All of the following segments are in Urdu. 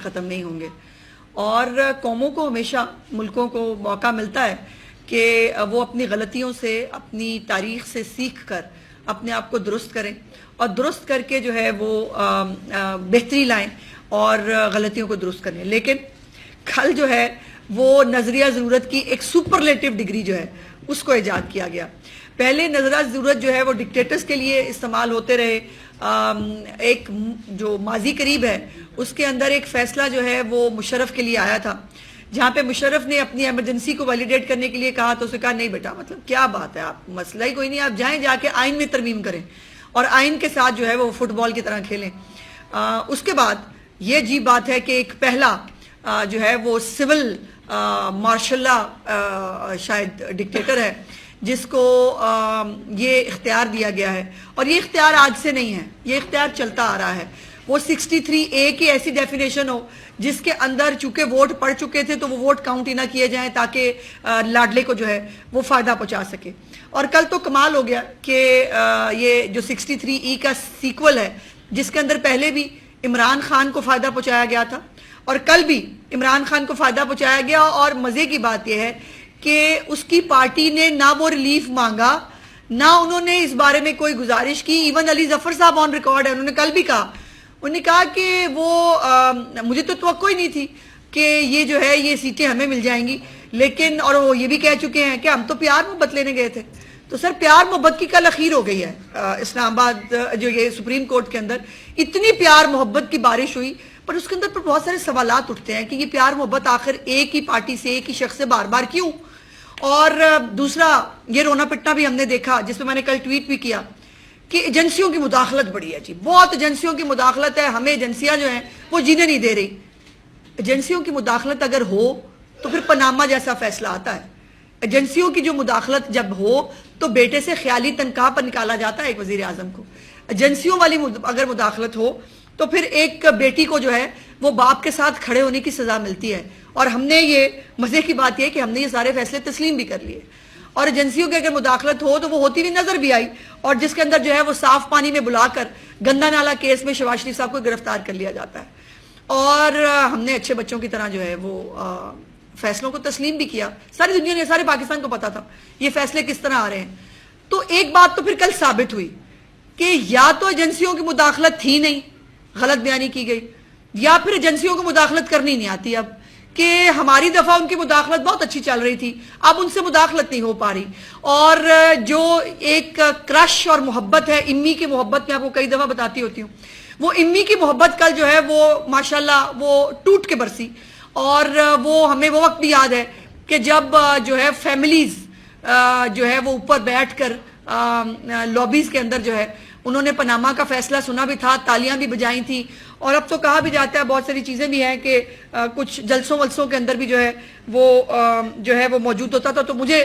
ختم نہیں ہوں گے. اور قوموں کو ہمیشہ، ملکوں کو موقع ملتا ہے کہ وہ اپنی غلطیوں سے، اپنی تاریخ سے سیکھ کر اپنے آپ کو درست کریں، اور درست کر کے جو ہے وہ بہتری لائیں اور غلطیوں کو درست کریں. لیکن کل جو ہے وہ نظریہ ضرورت کی ایک سپرلیٹو ڈگری جو ہے اس کو ایجاد کیا گیا. پہلے نظریہ ضرورت جو ہے وہ ڈکٹیٹرز کے لیے استعمال ہوتے رہے. ایک جو ماضی قریب ہے اس کے اندر ایک فیصلہ جو ہے وہ مشرف کے لیے آیا تھا، جہاں پہ مشرف نے اپنی ایمرجنسی کو ویلیڈیٹ کرنے کے لیے کہا تو اسے کہا نہیں بیٹا، مطلب کیا بات ہے، آپ مسئلہ ہی کوئی نہیں، آپ جائیں جا کے آئین میں ترمیم کریں اور آئین کے ساتھ جو ہے وہ فٹ بال کی طرح کھیلیں. اس کے بعد یہ عجیب بات ہے کہ ایک پہلا جو ہے وہ سول مارشل لا شاید ڈکٹیٹر ہے جس کو یہ اختیار دیا گیا ہے، اور یہ اختیار آج سے نہیں ہے، یہ اختیار چلتا آ رہا ہے. وہ 63A کی ایسی ڈیفینیشن ہو جس کے اندر چونکہ ووٹ پڑ چکے تھے تو وہ ووٹ کاؤنٹ ہی نہ کیے جائیں تاکہ لاڈلے کو جو ہے وہ فائدہ پہنچا سکے. اور کل تو کمال ہو گیا کہ یہ جو 63E کا سیکول ہے جس کے اندر پہلے بھی عمران خان کو فائدہ پہنچایا گیا تھا اور کل بھی عمران خان کو فائدہ پہنچایا گیا. اور مزے کی بات یہ ہے کہ اس کی پارٹی نے نہ وہ ریلیف مانگا، نہ انہوں نے اس بارے میں کوئی گزارش کی. ایون علی ظفر صاحب آن ریکارڈ ہے، انہوں نے کل بھی کہا، انہوں نے کہا کہ وہ مجھے تو توقع ہی نہیں تھی کہ یہ جو ہے یہ سیٹیں ہمیں مل جائیں گی، لیکن اور وہ یہ بھی کہہ چکے ہیں کہ ہم تو پیار محبت لینے گئے تھے. تو سر پیار محبت کی کل اخیر ہو گئی ہے اسلام آباد جو یہ سپریم کورٹ کے اندر. اتنی پیار محبت کی بارش ہوئی پر اس کے اندر پر بہت سارے سوالات اٹھتے ہیں کہ یہ پیار محبت آخر ایک ہی پارٹی سے، ایک ہی شخص سے بار بار کیوں. اور دوسرا یہ رونا پٹنا بھی ہم نے دیکھا جس پہ میں نے کل ٹویٹ بھی کیا کہ ایجنسیوں کی مداخلت بڑی ہے جی، بہت ایجنسیوں کی مداخلت ہے، ہمیں ایجنسیاں جو ہیں وہ جینے نہیں دے رہی. ایجنسیوں کی مداخلت اگر ہو تو پھر پاناما جیسا فیصلہ آتا ہے. ایجنسیوں کی جو مداخلت جب ہو تو بیٹے سے خیالی تنخواہ پر نکالا جاتا ہے ایک وزیر اعظم کو. ایجنسیوں والی اگر مداخلت ہو تو پھر ایک بیٹی کو جو ہے وہ باپ کے ساتھ کھڑے ہونے کی سزا ملتی ہے. اور ہم نے یہ مزے کی بات یہ کہ ہم نے یہ سارے فیصلے تسلیم بھی کر لیے. اور ایجنسیوں کی اگر مداخلت ہو تو وہ ہوتی ہوئی نظر بھی آئی، اور جس کے اندر جو ہے وہ صاف پانی میں بلا کر گندا نالا کیس میں شہباز شریف صاحب کو گرفتار کر لیا جاتا ہے. اور ہم نے اچھے بچوں کی طرح جو ہے وہ فیصلوں کو تسلیم بھی کیا. ساری دنیا نے، سارے پاکستان کو پتا تھا یہ فیصلے کس طرح آ رہے ہیں. تو ایک بات تو پھر کل ثابت ہوئی کہ یا تو ایجنسیوں کی مداخلت تھی نہیں، غلط بیانی کی گئی، یا پھر ایجنسیوں کو مداخلت کرنی نہیں آتی اب کہ ہماری دفعہ ان کی مداخلت بہت اچھی چل رہی تھی، اب ان سے مداخلت نہیں ہو پا رہی. اور جو ایک کرش اور محبت ہے، امی کی محبت میں آپ کو کئی دفعہ بتاتی ہوتی ہوں، وہ امی کی محبت کل جو ہے وہ ماشاءاللہ وہ ٹوٹ کے برسی. اور وہ ہمیں وہ وقت بھی یاد ہے کہ جب جو ہے فیملیز جو ہے وہ اوپر بیٹھ کر لابیز کے اندر جو ہے انہوں نے پاناما کا فیصلہ سنا بھی تھا، تالیاں بھی بجائی تھیں. اور اب تو کہا بھی جاتا ہے، بہت ساری چیزیں بھی ہیں کہ کچھ جلسوں ولسوں کے اندر بھی جو ہے وہ موجود ہوتا تھا. تو مجھے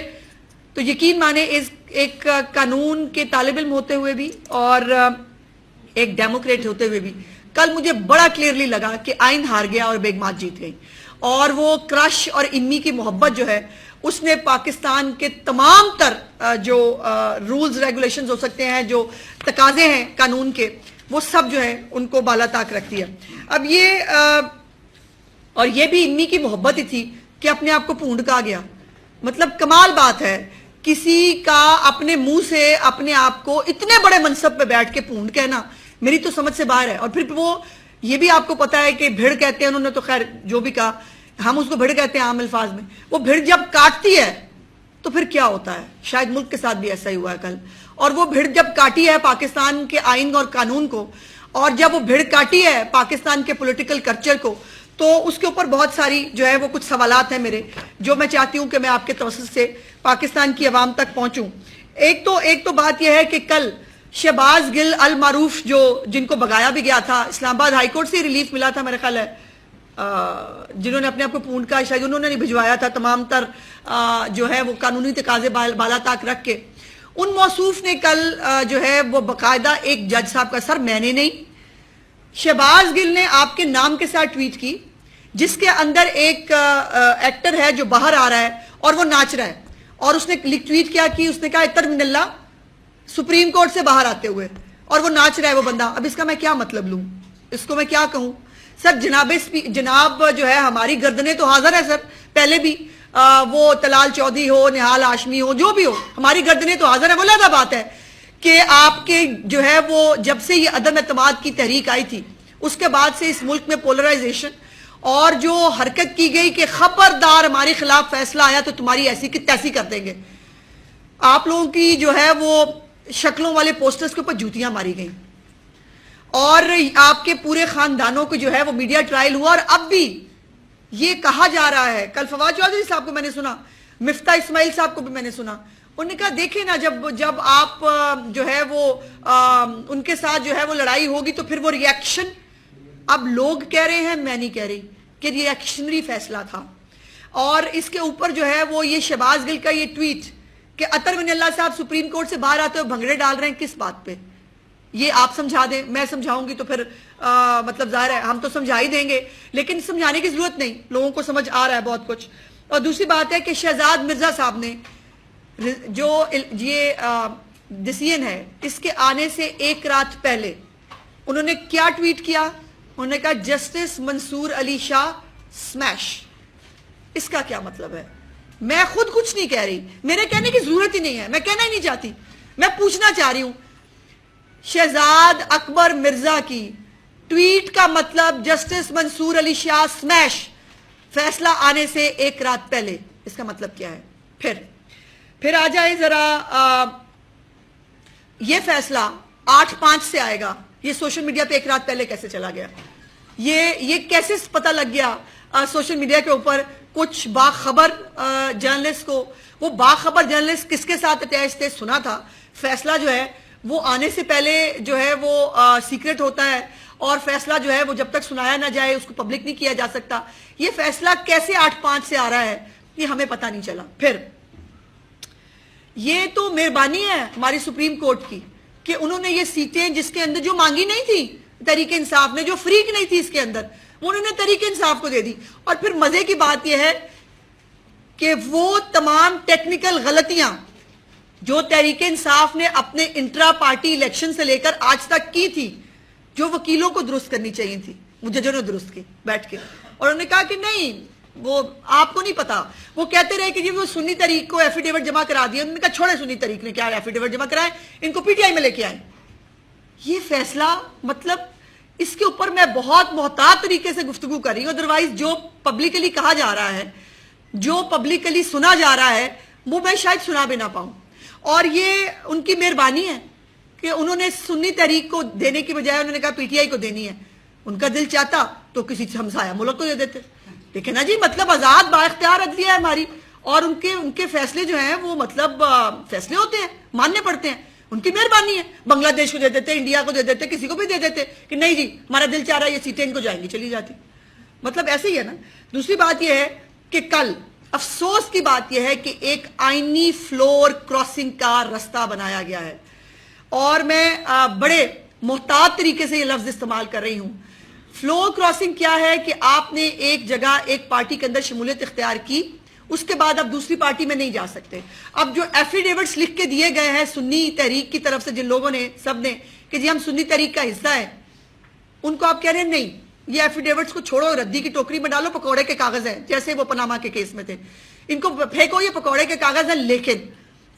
تو یقین مانے ایک قانون کے طالب علم ہوتے ہوئے بھی اور ایک ڈیموکریٹ ہوتے ہوئے بھی کل مجھے بڑا کلیئرلی لگا کہ آئین ہار گیا اور بیگمات جیت گئی. اور وہ کرش اور امی کی محبت جو ہے اس نے پاکستان کے تمام تر جو رولز ریگولیشنز ہو سکتے ہیں، جو تقاضے ہیں قانون کے، وہ سب جو ہے ان کو بالا طاق رکھتی ہے. اب یہ بھی امی کی محبت ہی تھی کہ اپنے آپ کو پونڈ کہا گیا. مطلب کمال بات ہے کسی کا اپنے منہ سے اپنے آپ کو اتنے بڑے منصب پہ بیٹھ کے پونڈ کہنا میری تو سمجھ سے باہر ہے. اور پھر وہ یہ بھی آپ کو پتا ہے کہ بھیڑ کہتے ہیں، انہوں نے تو خیر جو بھی کہا، ہم اس کو بھیڑ کہتے ہیں عام الفاظ میں. وہ بھیڑ جب کاٹتی ہے تو پھر کیا ہوتا ہے، شاید ملک کے ساتھ بھی ایسا ہی ہوا ہے کل. اور وہ بھیڑ جب کاٹی ہے پاکستان کے آئین اور قانون کو، اور جب وہ بھیڑ کاٹی ہے پاکستان کے پولیٹیکل کلچر کو، تو اس کے اوپر بہت ساری جو ہے وہ کچھ سوالات ہیں میرے، جو میں چاہتی ہوں کہ میں آپ کے توسط سے پاکستان کی عوام تک پہنچوں. ایک تو بات یہ ہے کہ کل شہباز گل المعروف جن کو بگایا بھی گیا تھا، اسلام آباد ہائی کورٹ سے ریلیف ملا تھا میرے خیال ہے، جنہوں نے اپنے آپ کو پونڈ کا شاید انہوں نے نہیں بھجوایا تھا، تمام تر جو ہے وہ قانونی تقاضے بالا طاق رکھ کے، ان موصوف نے کل جو ہے وہ باقاعدہ ایک جج صاحب کا، سر میں نے نہیں، شہباز گل نے آپ کے نام کے ساتھ ٹویٹ کی جس کے اندر ایک ایکٹر ہے جو باہر آ رہا ہے اور وہ ناچ رہا ہے، اور اس نے ٹویٹ کیا کہ اس نے کہا اتر من اللہ سپریم کورٹ سے باہر آتے ہوئے، اور وہ ناچ رہا ہے وہ بندہ. اب اس کا میں کیا مطلب لوں، اس کو میں کیا کہوں؟ سر جناب جو ہے ہماری گردنیں تو حاضر ہے سر، پہلے بھی وہ طلال چودھری ہو، نہال ہاشمی ہو، جو بھی ہو، ہماری گردنیں تو حاضر ہے. وہ علیحدہ بات ہے کہ آپ کے جو ہے وہ جب سے یہ عدم اعتماد کی تحریک آئی تھی اس کے بعد سے اس ملک میں پولرائزیشن اور جو حرکت کی گئی کہ خبردار ہمارے خلاف فیصلہ آیا تو تمہاری ایسی کی تیسی کر دیں گے. آپ لوگوں کی جو ہے وہ شکلوں والے پوسٹرز کے اوپر جوتیاں ماری گئیں اور آپ کے پورے خاندانوں کو جو ہے وہ میڈیا ٹرائل ہوا. اور اب بھی یہ کہا جا رہا ہے، کل فواد چودھری صاحب کو میں نے سنا، مفتاح اسماعیل صاحب کو بھی میں نے سنا، انہوں نے کہا دیکھیں نا جب آپ جو ہے وہ ان کے ساتھ جو ہے وہ لڑائی ہوگی تو پھر وہ ریاکشن. اب لوگ کہہ رہے ہیں، میں نہیں کہہ رہی، کہ ریاکشنری فیصلہ تھا. اور اس کے اوپر جو ہے وہ یہ شہباز گل کا یہ ٹویٹ کہ اطہر من اللہ صاحب سپریم کورٹ سے باہر آتے ہوئے بھنگڑے ڈال رہے ہیں، کس بات پہ؟ یہ آپ سمجھا دیں، میں سمجھاؤں گی تو پھر مطلب ظاہر ہے ہم تو سمجھا ہی دیں گے، لیکن سمجھانے کی ضرورت نہیں، لوگوں کو سمجھ آ رہا ہے بہت کچھ. اور دوسری بات ہے کہ شہزاد مرزا صاحب نے جو یہ ڈیسیژن ہے اس کے آنے سے ایک رات پہلے انہوں نے کیا ٹویٹ کیا؟ انہوں نے کہا جسٹس منصور علی شاہ سمیش. اس کا کیا مطلب ہے؟ میں خود کچھ نہیں کہہ رہی، میرے کہنے کی ضرورت ہی نہیں ہے، میں کہنا ہی نہیں چاہتی، میں پوچھنا چاہ رہی ہوں شہزاد اکبر مرزا کی ٹویٹ کا مطلب جسٹس منصور علی شاہ سمیش، فیصلہ آنے سے ایک رات پہلے، اس کا مطلب کیا ہے؟ پھر آ جائے ذرا یہ فیصلہ 8/5 سے آئے گا، یہ سوشل میڈیا پہ ایک رات پہلے کیسے چلا گیا؟ یہ کیسے پتہ لگ گیا سوشل میڈیا کے اوپر کچھ باخبر جرنلسٹ کو؟ وہ باخبر جرنلسٹ کس کے ساتھ اٹیچ تھے؟ سنا تھا فیصلہ جو ہے وہ آنے سے پہلے جو ہے وہ سیکرٹ ہوتا ہے اور فیصلہ جو ہے وہ جب تک سنایا نہ جائے اس کو پبلک نہیں کیا جا سکتا. یہ فیصلہ کیسے 8/5 سے آ رہا ہے یہ ہمیں پتہ نہیں چلا. پھر یہ تو مہربانی ہے ہماری سپریم کورٹ کی کہ انہوں نے یہ سیٹیں جس کے اندر جو مانگی نہیں تھی تحریک انصاف نے، جو فریق نہیں تھی اس کے اندر، وہ انہوں نے تحریک انصاف کو دے دی. اور پھر مزے کی بات یہ ہے کہ وہ تمام ٹیکنیکل غلطیاں جو تحریک انصاف نے اپنے انٹرا پارٹی الیکشن سے لے کر آج تک کی تھی، جو وکیلوں کو درست کرنی چاہیے تھی، وہ ججوں نے درست کی بیٹھ کے. اور انہوں نے کہا کہ نہیں وہ آپ کو نہیں پتا. وہ کہتے رہے کہ جی وہ سنی تحریک کو ایفیڈیوٹ جمع کرا دیا. انہوں نے کہا چھوڑے سنی تحریک نے کیا ایفیڈیوٹ جمع کرائے، ان کو پی ٹی آئی میں لے کے آئیں. یہ فیصلہ مطلب اس کے اوپر میں بہت محتاط طریقے سے گفتگو کر رہی ہوں، ادروائز جو پبلکلی کہا جا رہا ہے، جو پبلکلی سنا جا رہا ہے، وہ میں شاید سنا بھی نہ پاؤں. اور یہ ان کی مہربانی ہے کہ انہوں نے سنی تحریک کو دینے کی بجائے انہوں نے کہا پی ٹی آئی کو دینی ہے. ان کا دل چاہتا تو کسی ہمسایہ ملک کو دے دیتے. دیکھیں نا جی، مطلب آزاد با اختیار عدلیہ ہے ہماری، اور ان کے فیصلے جو ہیں وہ مطلب فیصلے ہوتے ہیں، ماننے پڑتے ہیں. ان کی مہربانی ہے، بنگلہ دیش کو دے دیتے، انڈیا کو دے دیتے، کسی کو بھی دے دیتے کہ نہیں جی ہمارا دل چاہ رہا ہے یہ سیٹیں ان کو جائیں گی، چلی جاتی. مطلب ایسے ہی ہے نا. دوسری بات یہ ہے کہ کل افسوس کی بات یہ ہے کہ ایک آئینی فلور کراسنگ کا رستہ بنایا گیا ہے، اور میں بڑے محتاط طریقے سے یہ لفظ استعمال کر رہی ہوں. فلور کراسنگ کیا ہے کہ آپ نے ایک جگہ ایک پارٹی کے اندر شمولیت اختیار کی، اس کے بعد اب دوسری پارٹی میں نہیں جا سکتے. اب جو ایفیڈیوٹس لکھ کے دیے گئے ہیں سنی تحریک کی طرف سے جن لوگوں نے سب نے کہ جی ہم سنی تحریک کا حصہ ہیں، ان کو آپ کہہ رہے ہیں نہیں یہ ایفیڈیوٹس کو چھوڑو، ردی کی ٹوکری میں ڈالو، پکوڑے کے کاغذ ہیں جیسے وہ پاناما کے کیس میں تھے، ان کو پھینکو، یہ پکوڑے کے کاغذ ہیں. لیکن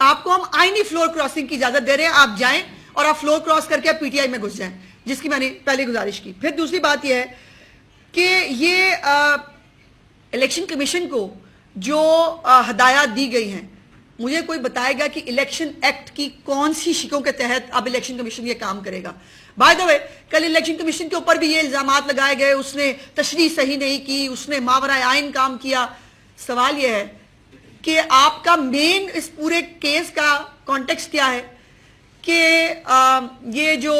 آپ کو ہم آئینی فلور کراسنگ کی اجازت دے رہے ہیں، آپ جائیں اور آپ فلور کراس کر کے آپ پی ٹی آئی میں گھس جائیں، جس کی میں نے پہلے گزارش کی. پھر دوسری بات یہ ہے کہ یہ الیکشن کمیشن کو جو ہدایات دی گئی ہیں، مجھے کوئی بتائے گا کہ الیکشن ایکٹ کی کون سی شکوں کے تحت اب الیکشن کمیشن یہ کام کرے گا. بائی دا وے کل الیکشن کمیشن کے اوپر بھی یہ الزامات لگائے گئے، اس نے تشریح صحیح نہیں کی، اس نے ماورائے آئین کام کیا. سوال یہ ہے کہ آپ کا مین اس پورے کیس کا کانٹیکسٹ کیا ہے کہ یہ جو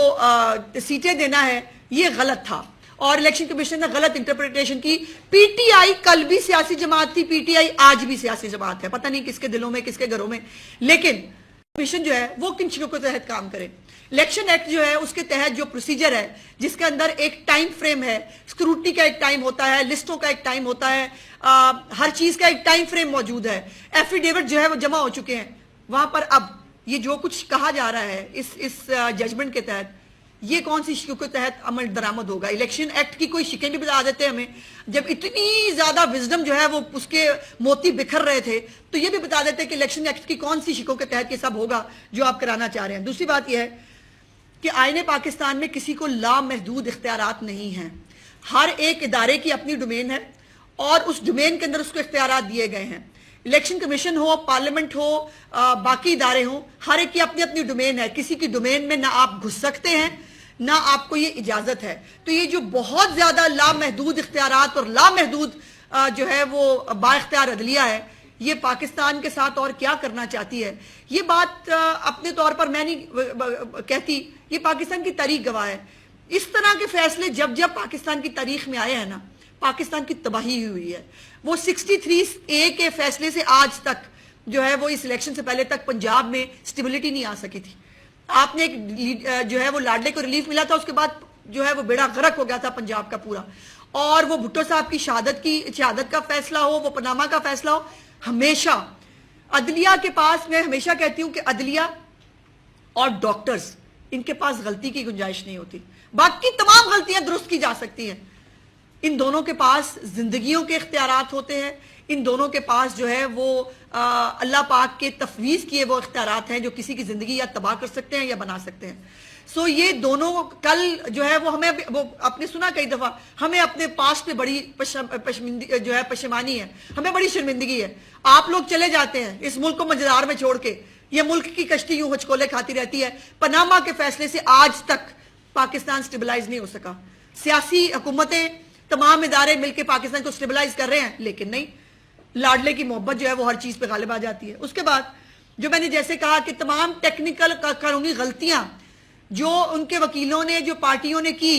سیٹیں دینا ہے یہ غلط تھا اور الیکشن کمیشن نے غلط انٹرپریٹیشن کی. پی ٹی آئی کل بھی سیاسی جماعت تھی، پی ٹی آئی آج بھی سیاسی جماعت ہے، پتہ نہیں کس کے دلوں میں کس کے گھروں میں، لیکن کمیشن جو ہے وہ کن چیزوں کے تحت کام کرے. الیکشن ایکٹ جو ہے اس کے تحت جو پروسیجر ہے جس کے اندر ایک ٹائم فریم ہے، اسکروٹنی کا ایک ٹائم ہوتا ہے، لسٹوں کا ایک ٹائم ہوتا ہے، ہر چیز کا ایک ٹائم فریم موجود ہے. ایفیڈیوٹ جو ہے وہ جمع ہو چکے ہیں وہاں پر. اب یہ جو کچھ کہا جا رہا ہے اس ججمنٹ کے تحت، یہ کون سی شکوں کے تحت عمل درآمد ہوگا؟ الیکشن ایکٹ کی کوئی شکیں بھی بتا دیتے ہمیں، جب اتنی زیادہ وزڈم جو ہے وہ اس کے موتی بکھر رہے تھے تو یہ بھی بتا دیتے کہ الیکشن ایکٹ کی کون سی شکوں کے تحت یہ سب ہوگا جو آپ کرانا چاہ رہے ہیں۔ دوسری بات یہ ہے کہ آئین پاکستان میں کسی کو لامحدود اختیارات نہیں ہیں، ہر ایک ادارے کی اپنی ڈومین ہے اور اس ڈومین کے اندر اس کو اختیارات دیے گئے ہیں۔ الیکشن کمیشن ہو، پارلیمنٹ ہو، باقی ادارے ہوں، ہر ایک کی اپنی اپنی ڈومین ہے، کسی کی ڈومین میں نہ آپ گھس سکتے ہیں نہ آپ کو یہ اجازت ہے۔ تو یہ جو بہت زیادہ لامحدود اختیارات اور لامحدود جو ہے وہ با اختیار عدلیہ ہے، یہ پاکستان کے ساتھ اور کیا کرنا چاہتی ہے؟ یہ بات اپنے طور پر میں نہیں کہتی، یہ پاکستان کی تاریخ گواہ ہے۔ اس طرح کے فیصلے جب جب پاکستان کی تاریخ میں آئے ہیں نا، پاکستان کی تباہی ہوئی ہے۔ وہ 63A کے فیصلے سے آج تک جو ہے وہ اس الیکشن سے پہلے تک پنجاب میں سٹیبلٹی نہیں آ سکی تھی۔ آپ نے ایک جو ہے وہ لاڈلے کو ریلیف ملا تھا، اس کے بعد جو ہے وہ بیڑا غرق ہو گیا تھا پنجاب کا پورا۔ اور وہ بھٹو صاحب کی شہادت کا فیصلہ ہو، وہ پاناما کا فیصلہ ہو، ہمیشہ عدلیہ کے پاس، میں ہمیشہ کہتی ہوں کہ عدلیہ اور ڈاکٹرز، ان کے پاس غلطی کی گنجائش نہیں ہوتی، باقی تمام غلطیاں درست کی جا سکتی ہیں۔ ان دونوں کے پاس زندگیوں کے اختیارات ہوتے ہیں، ان دونوں کے پاس جو ہے وہ اللہ پاک کے تفویض کیے وہ اختیارات ہیں جو کسی کی زندگی یا تباہ کر سکتے ہیں یا بنا سکتے ہیں۔ سو یہ دونوں کل جو ہے وہ ہمیں، وہ آپ نے سنا کئی دفعہ، ہمیں اپنے پاسٹ پہ بڑی جو ہے پشیمانی ہے، ہمیں بڑی شرمندگی ہے۔ آپ لوگ چلے جاتے ہیں اس ملک کو مجرار میں چھوڑ کے، یہ ملک کی کشتی یوں ہچکولے کھاتی رہتی ہے۔ پاناما کے فیصلے سے آج تک پاکستان سٹیبلائز نہیں ہو سکا۔ سیاسی حکومتیں، تمام ادارے مل کے پاکستان کو سٹیبلائز کر رہے ہیں، لیکن نہیں، لاڈلے کی محبت جو ہے وہ ہر چیز پہ غالب آ جاتی ہے۔ اس کے بعد جو میں نے جیسے کہا کہ تمام ٹیکنیکل قانونی غلطیاں جو ان کے وکیلوں نے، جو پارٹیوں نے کی،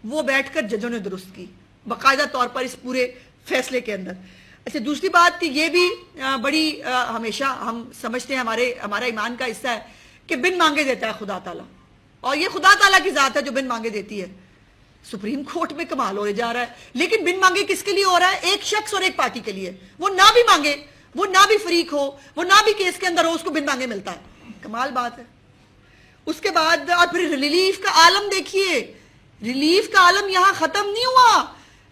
وہ بیٹھ کر ججوں نے درست کی باقاعدہ طور پر اس پورے فیصلے کے اندر۔ اچھا، دوسری بات کہ یہ بھی بڑی ہمیشہ ہم سمجھتے ہیں، ہمارا ایمان کا حصہ ہے کہ بن مانگے دیتا ہے خدا تعالیٰ، اور یہ خدا تعالیٰ کی ذات ہے جو بن مانگے دیتی ہے۔ سپریم کورٹ میں کمال ہونے جا رہا ہے، لیکن بن مانگے کس کے لیے ہو رہا ہے؟ ایک شخص اور ایک پارٹی کے لیے۔ وہ نہ بھی مانگے، وہ نہ بھی فریق ہو، وہ نہ بھی کیس کے اندر ہو، اس کو بن مانگے ملتا ہے۔ کمال بات ہے۔ اس کے بعد آپ پھر ریلیف کا عالم دیکھیے، ریلیف کا عالم یہاں ختم نہیں ہوا۔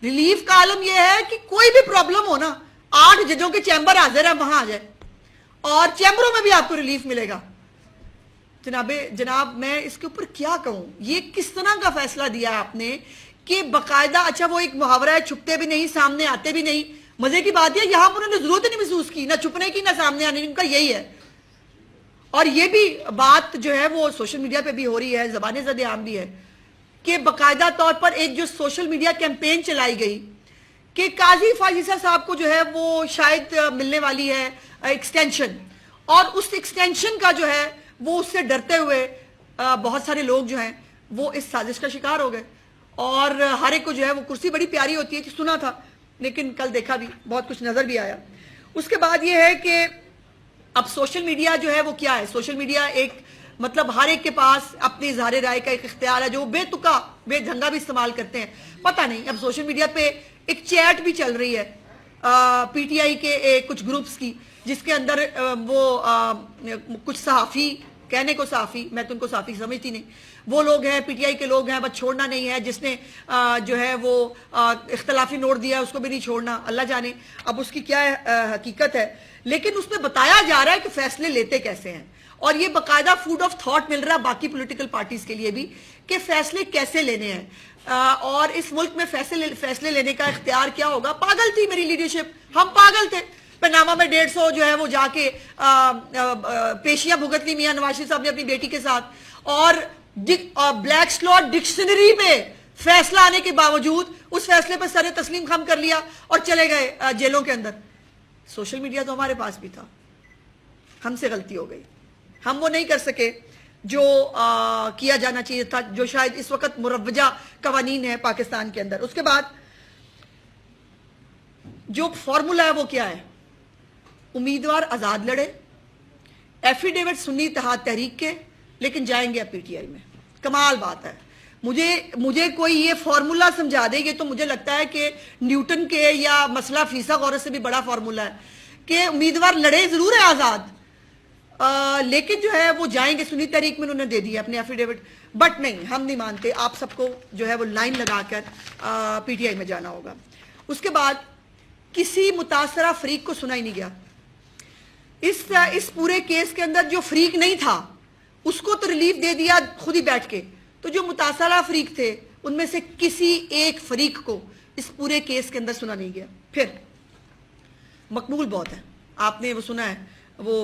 ریلیف کا عالم یہ ہے کہ کوئی بھی پرابلم ہو نا، 8 ججوں کے چیمبر حاضر ہے، وہاں آ جائے اور چیمبروں میں بھی آپ کو ریلیف ملے گا۔ جناب میں اس کے اوپر کیا کہوں، یہ کس طرح کا فیصلہ دیا آپ نے کہ باقاعدہ، اچھا وہ ایک محاورہ ہے، چھپتے بھی نہیں سامنے آتے بھی نہیں۔ مزے کی بات ہے یہاں پر انہوں نے ضرورت نہیں محسوس کی، نہ چھپنے کی نہ سامنے آنے کی، ان کا یہی ہے۔ اور یہ بھی بات جو ہے وہ سوشل میڈیا پہ بھی ہو رہی ہے، زبان زد عام بھی ہے کہ باقاعدہ طور پر ایک جو سوشل میڈیا کیمپین چلائی گئی کہ قاضی فائزہ صاحب کو جو ہے وہ شاید ملنے والی ہے ایکسٹینشن، اور اس ایکسٹینشن کا جو ہے وہ اس سے ڈرتے ہوئے بہت سارے لوگ جو ہیں وہ اس سازش کا شکار ہو گئے، اور ہر ایک کو جو ہے وہ کرسی بڑی پیاری ہوتی ہے، سنا تھا لیکن کل دیکھا بھی، بہت کچھ نظر بھی آیا۔ اس کے بعد یہ ہے کہ اب سوشل میڈیا جو ہے وہ کیا ہے؟ سوشل میڈیا ایک مطلب ہر ایک کے پاس اپنی اظہار رائے کا ایک اختیار ہے، جو بے تکا بے ڈھنگا بھی استعمال کرتے ہیں۔ پتہ نہیں، اب سوشل میڈیا پہ ایک چیٹ بھی چل رہی ہے پی ٹی آئی کے کچھ گروپس کی، جس کے اندر وہ کچھ صحافی، کہنے کو صحافی، میں تو ان کو صحافی سمجھتی نہیں، وہ لوگ ہیں پی ٹی آئی کے لوگ ہیں، بس چھوڑنا نہیں ہے، جس نے جو ہے وہ اختلافی نوٹ دیا اس کو بھی نہیں چھوڑنا، اللہ جانے اب اس کی کیا حقیقت ہے۔ لیکن اس میں بتایا جا رہا ہے کہ فیصلے لیتے کیسے ہیں، اور یہ باقاعدہ فوڈ آف تھاٹ مل رہا ہے باقی پولیٹیکل پارٹیز کے لیے بھی کہ فیصلے کیسے لینے ہیں، اور اس ملک میں فیصلے لینے کا اختیار کیا ہوگا۔ پاگل تھی میری لیڈرشپ، ہم پاگل تھے۔ پاناما میں 150 جو ہے وہ جا کے پیشیاں بھگت لی میاں نواز شریف صاحب نے اپنی بیٹی کے ساتھ، اور بلیک سلاٹ ڈکشنری میں فیصلہ آنے کے باوجود اس فیصلے پر سر تسلیم خم کر لیا اور چلے گئے جیلوں کے اندر۔ سوشل میڈیا تو ہمارے پاس بھی تھا، ہم سے غلطی ہو گئی، ہم وہ نہیں کر سکے جو کیا جانا چاہیے تھا، جو شاید اس وقت مروجہ قوانین ہے پاکستان کے اندر۔ اس کے بعد جو فارمولا ہے وہ کیا ہے؟ امیدوار آزاد لڑے، ایفیڈیوٹ سنی اتحاد تحریک کے، لیکن جائیں گے اب پی ٹی آئی میں۔ کمال بات ہے۔ مجھے کوئی یہ فارمولا سمجھا دے، یہ تو مجھے لگتا ہے کہ نیوٹن کے یا مسئلہ فیصد غورت سے بھی بڑا فارمولا ہے کہ امیدوار لڑے ضرور ہے آزاد، لیکن جو ہے وہ جائیں گے سنی تحریک میں، انہوں نے دے دیا اپنے ایفیڈیوٹ، بٹ نہیں، ہم نہیں مانتے، آپ سب کو جو ہے وہ لائن لگا کر پی ٹی آئی میں جانا ہوگا۔ اس کے بعد کسی متاثرہ فریق کو سنا ہی نہیں گیا۔ اس پورے کیس کے اندر جو فریق نہیں تھا اس کو تو ریلیف دے دیا خود ہی بیٹھ کے، تو جو متاثرہ فریق تھے ان میں سے کسی ایک فریق کو اس پورے کیس کے اندر سنا نہیں گیا۔ پھر مقبول بہت ہے، آپ نے وہ سنا ہے، وہ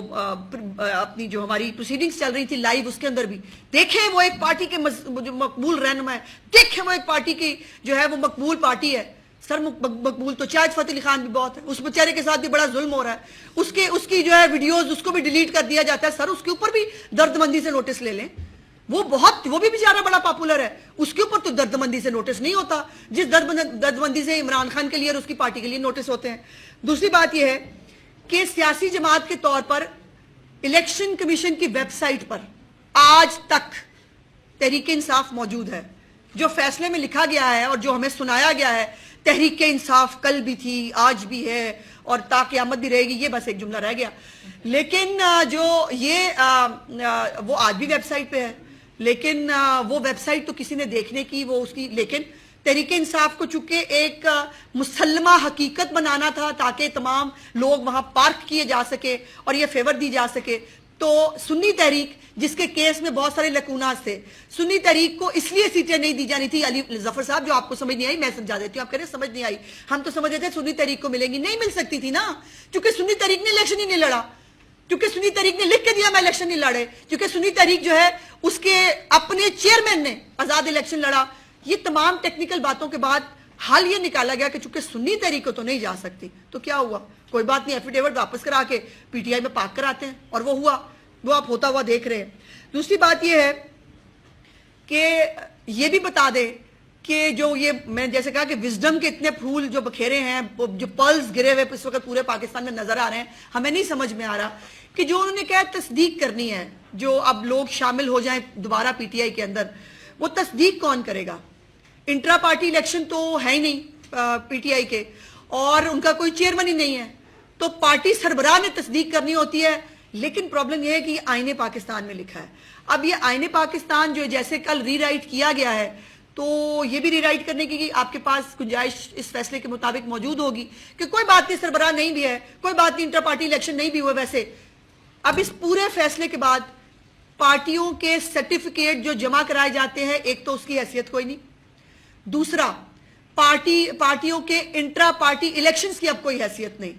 اپنی جو ہماری پروسیڈنگز چل رہی تھی لائیو، اس کے اندر بھی دیکھیں وہ ایک پارٹی کے جو مقبول رہنما ہے، دیکھیں وہ ایک پارٹی کی جو ہے وہ مقبول پارٹی ہے۔ سر مقبول تو شاہد فتح علی خان بھی بہت ہے، اس بیچارے کے ساتھ بھی بڑا ظلم ہو رہا ہے، اس کی جو ہے ویڈیوز اس کو بھی ڈیلیٹ کر دیا جاتا ہے۔ سر اس کے اوپر بھی درد مندی سے نوٹس لے لیں، وہ بھی بیچارہ بڑا پاپولر ہے، اس کے اوپر تو درد مندی سے نوٹس نہیں ہوتا جس درد مندی سے عمران خان کے لیے اور اس کی پارٹی کے لیے نوٹس ہوتے ہیں۔ دوسری بات یہ ہے کہ سیاسی جماعت کے طور پر الیکشن کمیشن کی ویب سائٹ پر آج تک تحریک انصاف موجود ہے۔ جو فیصلے میں لکھا گیا ہے اور جو ہمیں سنایا گیا ہے، تحریک انصاف کل بھی تھی، آج بھی ہے اور تا قیامت بھی رہے گی، یہ بس ایک جملہ رہ گیا۔ لیکن جو وہ آج بھی ویب سائٹ پہ ہے، لیکن وہ ویب سائٹ تو کسی نے دیکھنے کی لیکن تحریک انصاف کو چونکہ ایک مسلمہ حقیقت بنانا تھا تاکہ تمام لوگ وہاں پارک کیے جا سکے اور یہ فیور دی جا سکے، تو سنی تحریک جس کے کیس میں بہت سارے لکونات تھے، سنی تحریک کو اس لیے سیٹیں نہیں دی جانی تھی۔ علی ظفر صاحب جو آپ کو سمجھ نہیں آئی میں سمجھا دیتی ہوں، آپ کہہ رہے ہیں سمجھ نہیں آئی، ہم تو سمجھ رہے تھے سنی تحریک کو ملیں گی، نہیں مل سکتی تھی نا، کیونکہ سنی تحریک نے الیکشن ہی نہیں لڑا، کیونکہ سنی تحریک نے لکھ کے دیا میں الیکشن نہیں لڑے، کیونکہ سنی تحریک جو ہے اس کے اپنے چیئرمین نے آزاد الیکشن لڑا۔ یہ تمام ٹیکنیکل باتوں کے بعد حل یہ نکالا گیا کہ چونکہ سنی تحریک کو تو نہیں جا سکتی تو کیا ہوا، کوئی بات نہیں، ایفیڈیوٹ واپس کرا کے پی ٹی آئی میں پارک کراتے ہیں، اور وہ ہوا، وہ آپ ہوتا ہوا دیکھ رہے ہیں۔ دوسری بات یہ ہے کہ یہ بھی بتا دیں کہ جو یہ میں جیسے کہا کہ وزڈم کے اتنے پھول جو بکھیرے ہیں، جو پلز گرے ہوئے اس وقت پورے پاکستان میں نظر آ رہے ہیں، ہمیں نہیں سمجھ میں آ رہا کہ جو انہوں نے کہا تصدیق کرنی ہے، جو اب لوگ شامل ہو جائیں دوبارہ پی ٹی آئی کے اندر، وہ تصدیق کون کرے گا؟ انٹرا پارٹی الیکشن تو ہے ہی نہیں پی ٹی آئی کے، اور ان کا کوئی چیئرمین ہی نہیں ہے، تو پارٹی سربراہ نے تصدیق کرنی ہوتی ہے۔ لیکن پرابلم یہ ہے کہ یہ آئین پاکستان میں لکھا ہے، اب یہ آئین پاکستان جو جیسے کل ری رائٹ کیا گیا ہے، تو یہ بھی ری رائٹ کرنے کی آپ کے پاس گنجائش اس فیصلے کے مطابق موجود ہوگی کہ کوئی بات نہیں سربراہ نہیں بھی ہے، کوئی بات نہیں انٹر پارٹی الیکشن نہیں بھی ہوئے۔ ویسے اب اس پورے فیصلے کے بعد پارٹیوں کے سرٹیفکیٹ جو جمع کرائے جاتے ہیں، ایک تو اس کی حیثیت کوئی نہیں، دوسرا پارٹیوں کے انٹرا پارٹی الیکشنز کی اب کوئی حیثیت نہیں،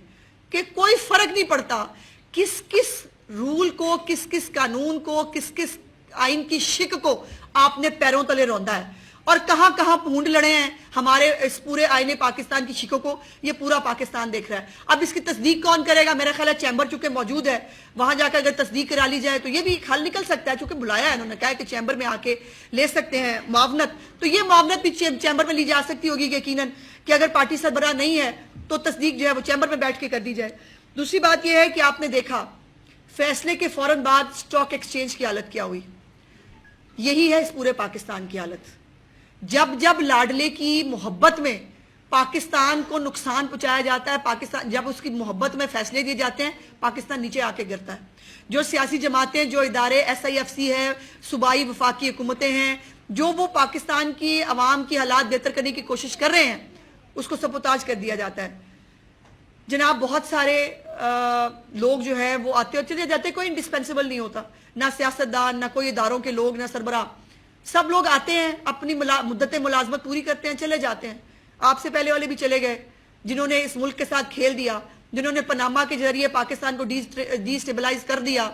کہ کوئی فرق نہیں پڑتا کس کس رول کو، کس کس قانون کو، کس کس آئین کی شک کو آپ نے پیروں تلے روندا ہے، اور کہاں کہاں پونڈ لڑے ہیں ہمارے اس پورے آئین پاکستان کی شکوں کو، یہ پورا پاکستان دیکھ رہا ہے۔ اب اس کی تصدیق کون کرے گا؟ میرا خیال ہے چیمبر چونکہ موجود ہے، وہاں جا کر اگر تصدیق کرا لی جائے تو یہ بھی حل نکل سکتا ہے، چونکہ بلایا ہے انہوں نے، کہا ہے کہ چیمبر میں آ کے لے سکتے ہیں معاونت، تو یہ معاونت بھی چیمبر میں لی جا سکتی ہوگی یقیناً، کہ اگر پارٹی سربراہ نہیں ہے تو تصدیق جو ہے وہ چیمبر میں بیٹھ کے کر دی جائے۔ دوسری بات یہ ہے کہ آپ نے دیکھا فیصلے کے فوراً بعد اسٹاک ایکسچینج کی حالت کیا ہوئی، یہی ہے اس پورے پاکستان کی حالت۔ جب لاڈلے کی محبت میں پاکستان کو نقصان پہنچایا جاتا ہے، پاکستان جب اس کی محبت میں فیصلے دیے جاتے ہیں، پاکستان نیچے آ کے گرتا ہے۔ جو سیاسی جماعتیں، جو ادارے ایس آئی ایف سی ہے، صوبائی وفاقی حکومتیں ہیں، جو وہ پاکستان کی عوام کی حالات بہتر کرنے کی کوشش کر رہے ہیں، اس کو سبوتاج کر دیا جاتا ہے۔ جناب بہت سارے لوگ جو ہے وہ آتے اور چلے جاتے، کوئی انڈسپینسیبل نہیں ہوتا، نہ سیاستدان، نہ کوئی اداروں کے لوگ، نہ سربراہ، سب لوگ آتے ہیں، اپنی مدت ملازمت پوری کرتے ہیں، چلے جاتے ہیں۔ آپ سے پہلے والے بھی چلے گئے جنہوں نے اس ملک کے ساتھ کھیل دیا، جنہوں نے پاناما کے ذریعے پاکستان کو ڈی اسٹیبلائز کر دیا۔